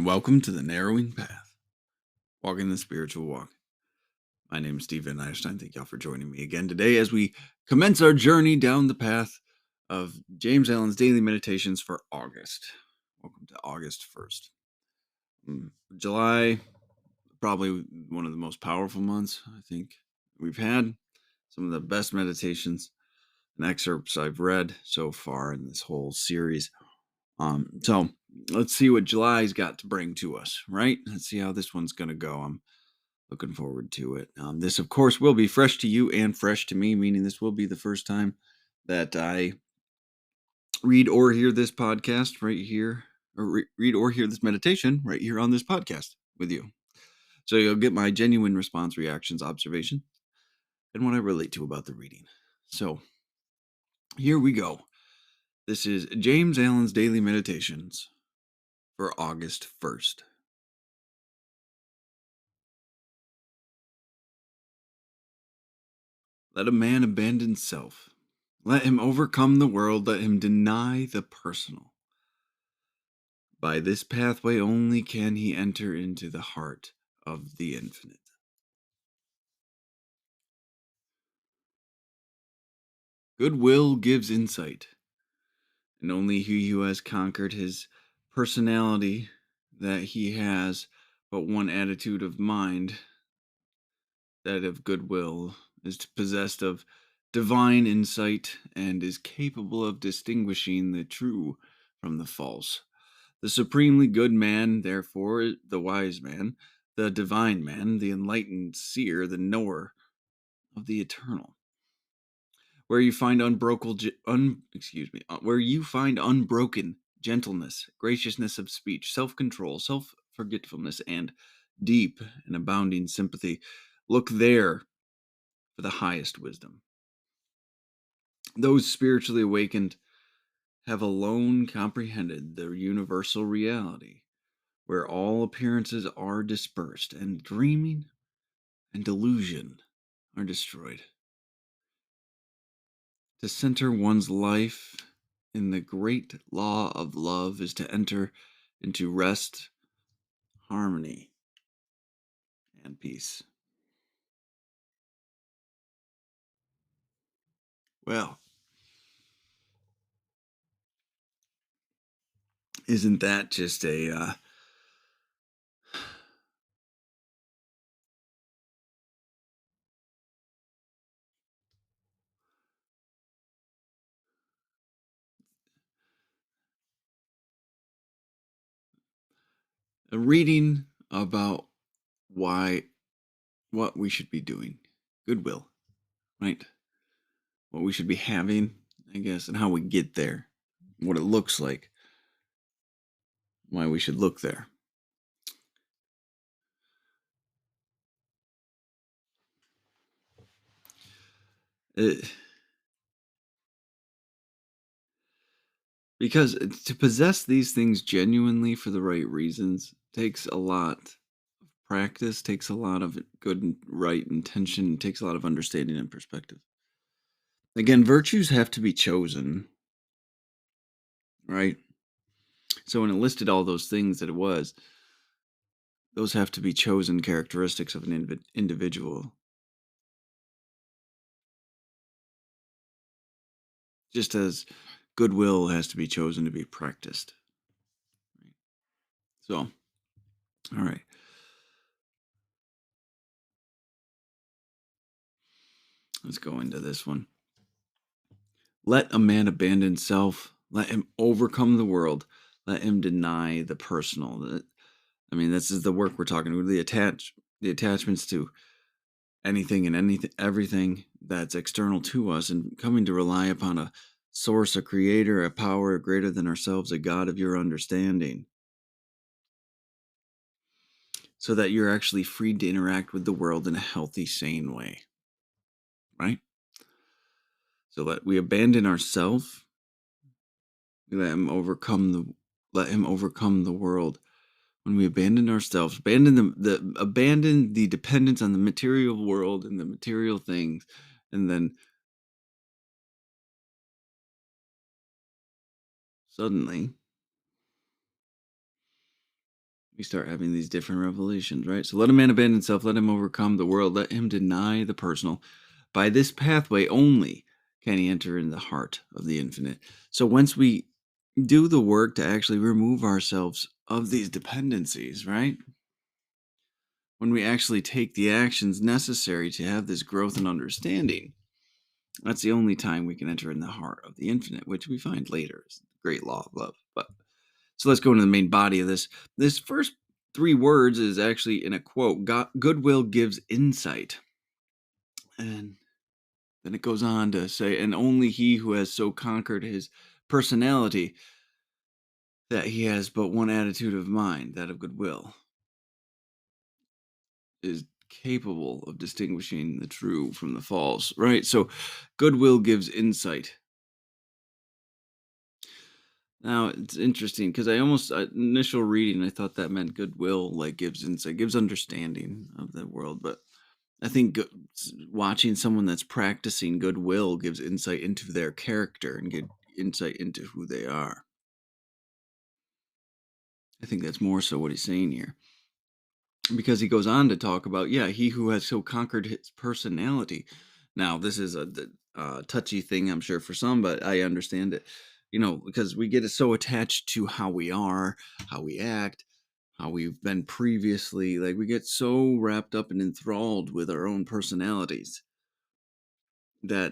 and welcome to the Narrowing Path, walking the spiritual walk. My name is Stephen Einstein. Thank y'all for joining me again today as we commence our journey down the path of James Allen's daily meditations for August. Welcome to August 1st. July, probably one of the most powerful months I think we've had. Some of the best meditations and excerpts I've read so far in this whole series. So let's see what July's got to bring to us, right? Let's see how this one's going to go. I'm looking forward to it. This, of course, will be fresh to you and fresh to me, meaning this will be the first time that I read or hear this podcast right here, or read or hear this meditation right here on this podcast with you. So you'll get my genuine response, reactions, observation, and what I relate to about the reading. So here we go. This is James Allen's Daily Meditations for August 1st. Let a man abandon self. Let him overcome the world. Let him deny the personal. By this pathway only can he enter into the heart of the infinite. Goodwill gives insight, and only he who has conquered his personality, that he has but one attitude of mind, that of goodwill, is possessed of divine insight and is capable of distinguishing the true from the false. The supremely good man, therefore, the wise man, the divine man, the enlightened seer, the knower of the eternal. Where you find unbroken gentleness, graciousness of speech, self-control, self-forgetfulness, and deep and abounding sympathy, look there for the highest wisdom. Those spiritually awakened have alone comprehended the universal reality, where all appearances are dispersed, and dreaming and delusion are destroyed. To center one's life in the great law of love is to enter into rest, harmony, and peace. Well, isn't that just a reading about what we should be doing? Goodwill, right? What we should be having, I guess, and how we get there, what it looks like, why we should look there. Because to possess these things genuinely for the right reasons takes a lot of practice, takes a lot of good and right intention, takes a lot of understanding and perspective. Again, virtues have to be chosen, right? So when it listed all those things that it was, those have to be chosen characteristics of an individual. Just as goodwill has to be chosen to be practiced. So, all right. Let's go into this one. Let a man abandon self. Let him overcome the world. Let him deny the personal. I mean, this is the work we're talking about. The attachments to anything and everything that's external to us, and coming to rely upon a source, a creator, a power greater than ourselves, a God of your understanding, so that you're actually free to interact with the world in a healthy, sane way, right? So that we abandon ourselves, we let him overcome the world. When we abandon ourselves, abandon the dependence on the material world and the material things, and then suddenly We start having these different revelations, right? So let a man abandon himself, let him overcome the world, let him deny the personal. By this pathway only can he enter in the heart of the infinite. So once we do the work to actually remove ourselves of these dependencies, right? When we actually take the actions necessary to have this growth and understanding, that's the only time we can enter in the heart of the infinite, which we find later is the great law of love. But so let's go into the main body of this. This first three words is actually in a quote. God, goodwill gives insight. And then it goes on to say, and only he who has so conquered his personality that he has but one attitude of mind, that of goodwill, is capable of distinguishing the true from the false, right? So goodwill gives insight. Now it's interesting because initial reading I thought that meant goodwill like gives insight, gives understanding of the world, but I think watching someone that's practicing goodwill gives insight into their character and get insight into who they are. I think that's more so what he's saying here. Because he goes on to talk about, yeah, he who has so conquered his personality. Now, this is a touchy thing, I'm sure, for some, but I understand it, because we get so attached to how we are, how we act, how we've been previously. Like, we get so wrapped up and enthralled with our own personalities that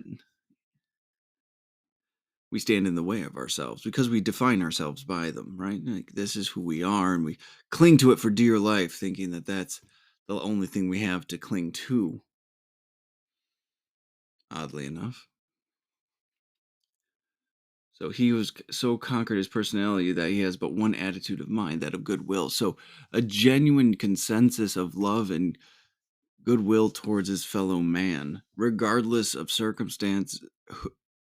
we stand in the way of ourselves because we define ourselves by them, right? Like, this is who we are, and we cling to it for dear life, thinking that that's the only thing we have to cling to, oddly enough. So he was so conquered his personality that he has but one attitude of mind, that of goodwill. So a genuine consensus of love and goodwill towards his fellow man, regardless of circumstance,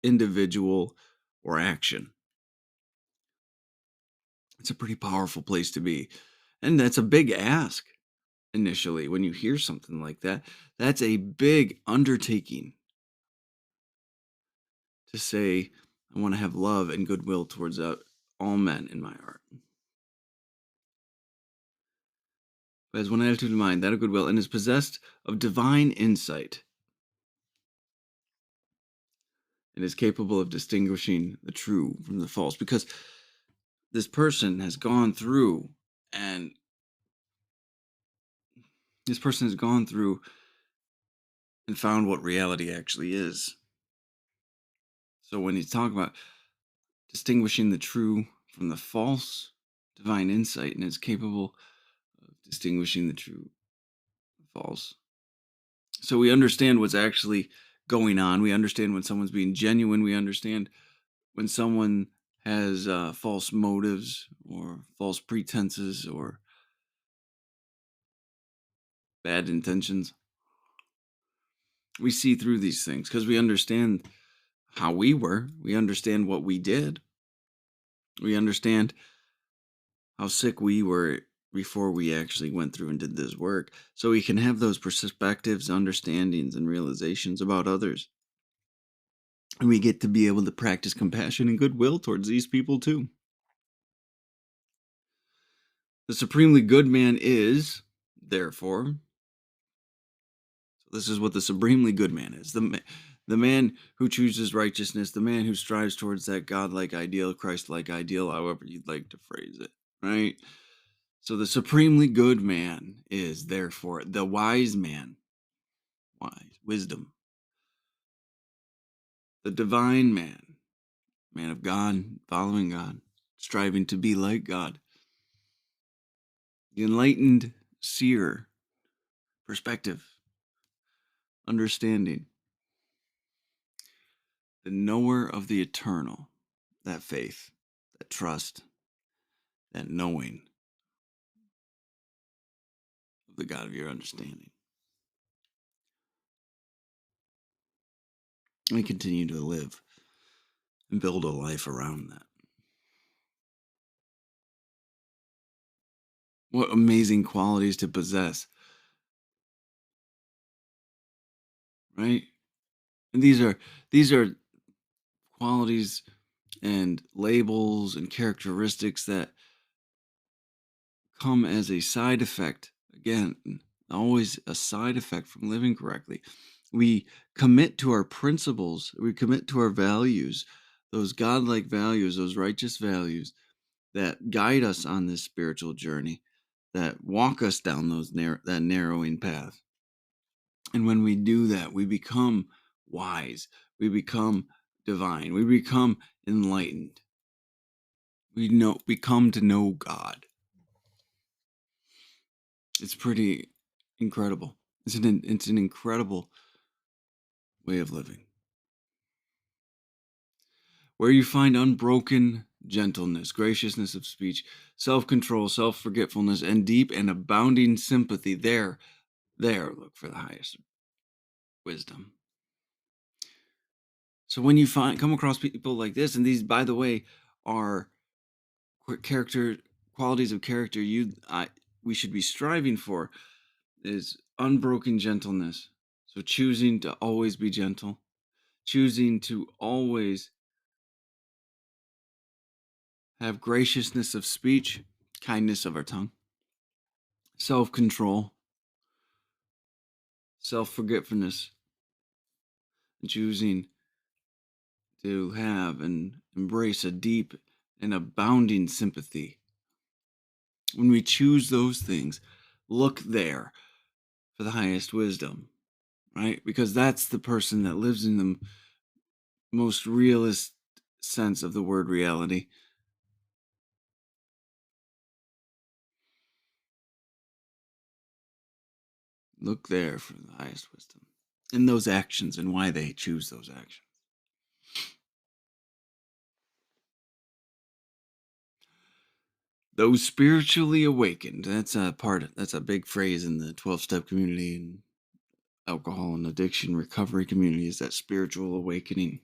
individual, or action. It's a pretty powerful place to be. And that's a big ask initially when you hear something like that. That's a big undertaking to say, I want to have love and goodwill towards all men in my heart. Who has one attitude of mind, that of goodwill, and is possessed of divine insight, and is capable of distinguishing the true from the false. Because this person has gone through, and this person has gone through and found what reality actually is. So when he's talking about distinguishing the true from the false, divine insight, and is capable of distinguishing the true from the false. So we understand what's actually going on. We understand when someone's being genuine. We understand when someone has false motives or false pretenses or bad intentions. We see through these things because we understand how we were. We understand what we did. We understand how sick we were before we actually went through and did this work. So we can have those perspectives, understandings, and realizations about others. And we get to be able to practice compassion and goodwill towards these people too. The supremely good man is, therefore, this is what the supremely good man is. The man who chooses righteousness, the man who strives towards that godlike ideal, Christ-like ideal, however you'd like to phrase it, right? So the supremely good man is therefore the wise man, wise, wisdom, the divine man, man of God, following God, striving to be like God, the enlightened seer, perspective, understanding, the knower of the eternal, that faith, that trust, that knowing of the God of your understanding. We continue to live and build a life around that. What amazing qualities to possess, right? And these are qualities and labels and characteristics that come as a side effect. Again, always a side effect from living correctly. We commit to our principles, we commit to our values, those godlike values, those righteous values that guide us on this spiritual journey, that walk us down that narrowing path. And when we do that, we become wise, we become divine, we become enlightened. We come to know God. It's pretty incredible. It's an incredible way of living, where you find unbroken gentleness, graciousness of speech, self-control, self-forgetfulness, and deep and abounding sympathy. There, look for the highest wisdom. So when you come across people like this, and these, by the way, are character qualities of character we should be striving for, is unbroken gentleness. So choosing to always be gentle, choosing to always have graciousness of speech, kindness of our tongue, self-control, self-forgetfulness, choosing to have and embrace a deep and abounding sympathy. When we choose those things, look there for the highest wisdom, right? Because that's the person that lives in the most realist sense of the word reality. Look there for the highest wisdom in those actions and why they choose those actions. Those spiritually awakened, that's a big phrase in the 12-step community and alcohol and addiction recovery community, is that spiritual awakening.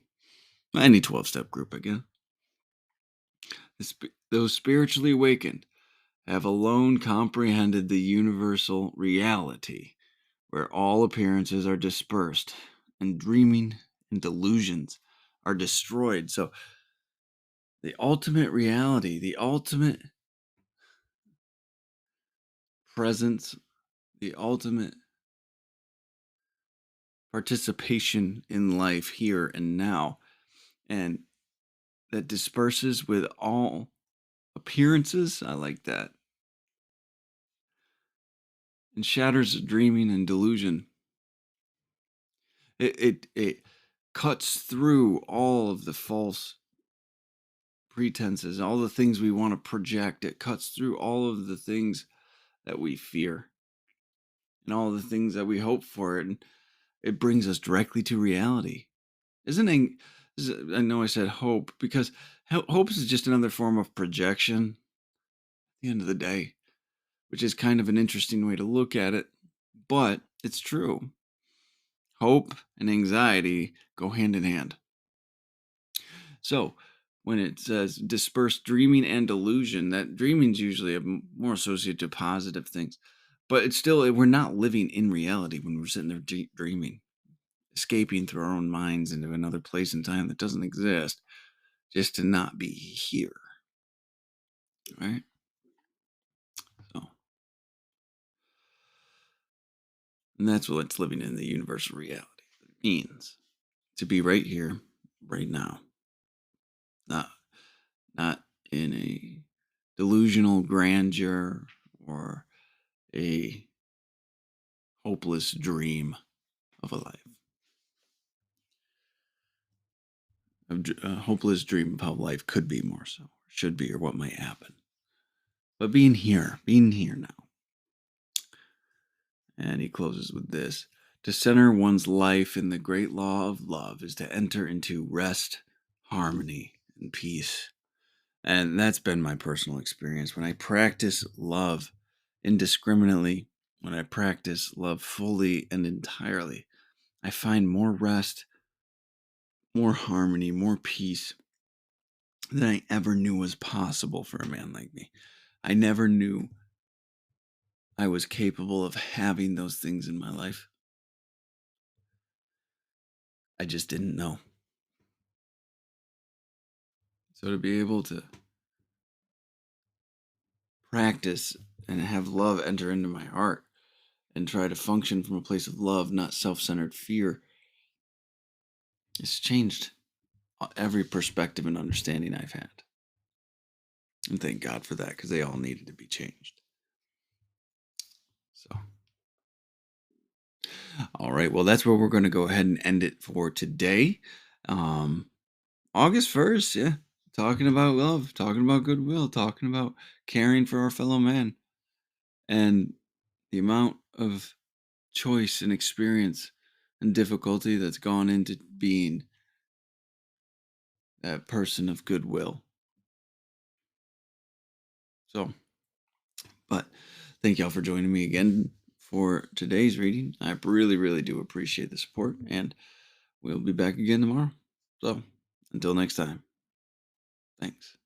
Any 12-step group, again. Those spiritually awakened have alone comprehended the universal reality, where all appearances are dispersed and dreaming and delusions are destroyed. So the ultimate reality, the ultimate presence, the ultimate participation in life here and now, and that disperses with all appearances. I like that. And shatters dreaming and delusion. It cuts through all of the false pretenses, all the things we want to project. It cuts through all of the things that we fear and all the things that we hope for. And it brings us directly to reality. I know I said hope because hope is just another form of projection at the end of the day, which is kind of an interesting way to look at it, but it's true. Hope and anxiety go hand in hand. So when it says dispersed dreaming and delusion, that dreaming is usually more associated to positive things, but it's still, we're not living in reality when we're sitting there dreaming, escaping through our own minds into another place and time that doesn't exist, just to not be here. Right? So, and that's what's living in the universal reality. It means to be right here, right now. Not in a delusional grandeur or a hopeless dream of a life. A hopeless dream of how life could be, more so, or should be, or what might happen. But being here now. And he closes with this: to center one's life in the great law of love is to enter into rest, harmony, and peace. And that's been my personal experience. When I practice love indiscriminately, when I practice love fully and entirely, I find more rest, more harmony, more peace than I ever knew was possible for a man like me. I never knew I was capable of having those things in my life. I just didn't know. So to be able to practice and have love enter into my heart and try to function from a place of love, not self-centered fear, it's changed every perspective and understanding I've had. And thank God for that, because they all needed to be changed. So, all right. Well, that's where we're going to go ahead and end it for today. Um, August 1st, yeah. Talking about love, talking about goodwill, talking about caring for our fellow man. And the amount of choice and experience and difficulty that's gone into being that person of goodwill. So, but thank y'all for joining me again for today's reading. I really, really do appreciate the support, and we'll be back again tomorrow. So, until next time, thanks.